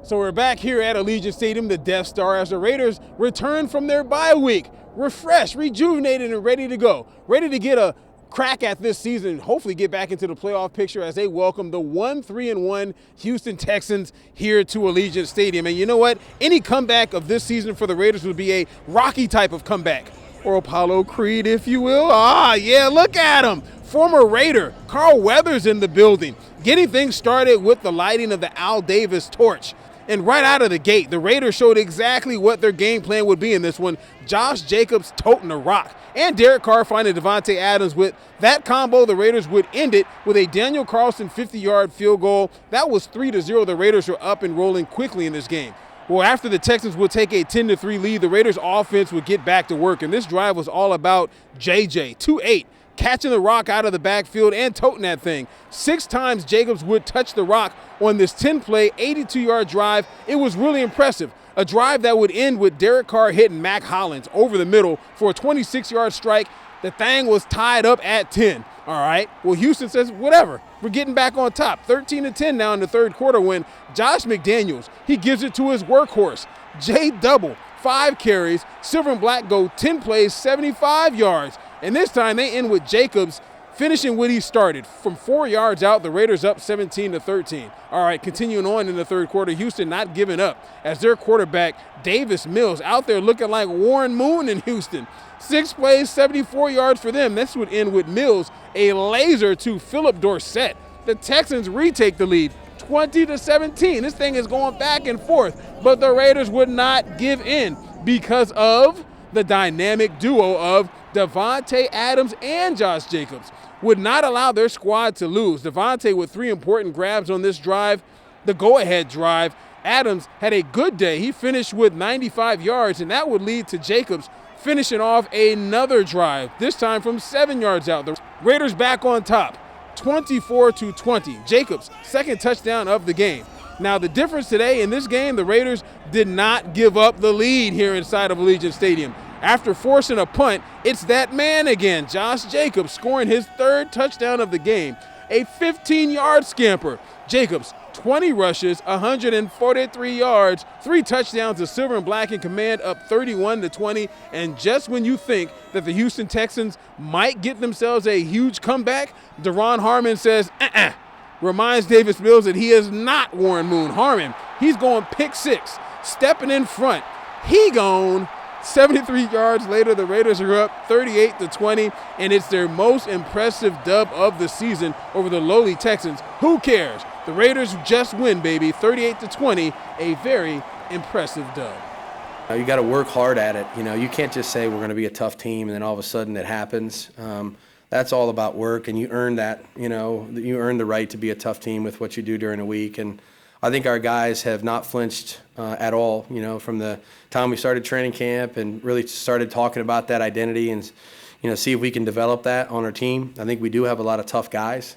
So we're back here at Allegiant Stadium, the Death Star, as the Raiders return from their bye week, refreshed, rejuvenated, and ready to go. Ready to get a crack at this season and hopefully get back into the playoff picture as they welcome the 1-3-1 Houston Texans here to Allegiant Stadium. And you know what? Any comeback of this season for the Raiders would be a Rocky type of comeback, or Apollo Creed, if you will. Yeah, look at him. Former Raider Carl Weathers in the building, getting things started with the lighting of the Al Davis torch. And right out of the gate, the Raiders showed exactly what their game plan would be in this one. Josh Jacobs toting the rock, and Derek Carr finding Davante Adams. With that combo, the Raiders would end it with a Daniel Carlson 50-yard field goal. That was 3-0. The Raiders were up and rolling quickly in this game. Well, after the Texans would take a 10-3 lead, the Raiders offense would get back to work, and this drive was all about JJ, 2-8. Catching the rock out of the backfield and toting that thing. 6 times Jacobs would touch the rock on this 10-play, 82-yard drive. It was really impressive. A drive that would end with Derek Carr hitting Mac Hollins over the middle for a 26-yard strike. The thing was tied up at 10. All right, well, Houston says, whatever. We're getting back on top. 13-10 now in the third quarter when Josh McDaniels, he gives it to his workhorse, Jay Double. 5 carries, Silver and Black go 10 plays, 75 yards. And this time they end with Jacobs finishing what he started. From 4 yards out, the Raiders up 17-13. All right, continuing on in the third quarter, Houston not giving up as their quarterback, Davis Mills, out there looking like Warren Moon in Houston. 6 plays, 74 yards for them. This would end with Mills, a laser to Philip Dorsett. The Texans retake the lead, 20-17. This thing is going back and forth, but the Raiders would not give in because of the dynamic duo of Davante Adams and Josh Jacobs. Would not allow their squad to lose. Davante with 3 important grabs on this drive, the go-ahead drive. Adams had a good day. He finished with 95 yards, and that would lead to Jacobs finishing off another drive, this time from 7 yards out. The Raiders back on top, 24-20. Jacobs' second touchdown of the game. Now, the difference today in this game, the Raiders did not give up the lead here inside of Allegiant Stadium. After forcing a punt, it's that man again, Josh Jacobs, scoring his 3rd touchdown of the game, a 15-yard scamper. Jacobs, 20 rushes, 143 yards, 3 touchdowns. The Silver and Black in command, up 31-20. And just when you think that the Houston Texans might get themselves a huge comeback, Deron Harmon says, reminds Davis Mills that he is not Warren Moon. Harmon, he's going pick 6, stepping in front. He gone. 73 yards later, the Raiders are up 38-20, and it's their most impressive dub of the season over the lowly Texans. Who cares? The Raiders just win, baby, 38-20, a very impressive dub. You got to work hard at it. You can't just say we're going to be a tough team and then all of a sudden it happens. That's all about work, and you earn that. You earn the right to be a tough team with what you do during the week. And I think our guys have not flinched at all, from the time we started training camp and really started talking about that identity and, see if we can develop that on our team. I think we do have a lot of tough guys.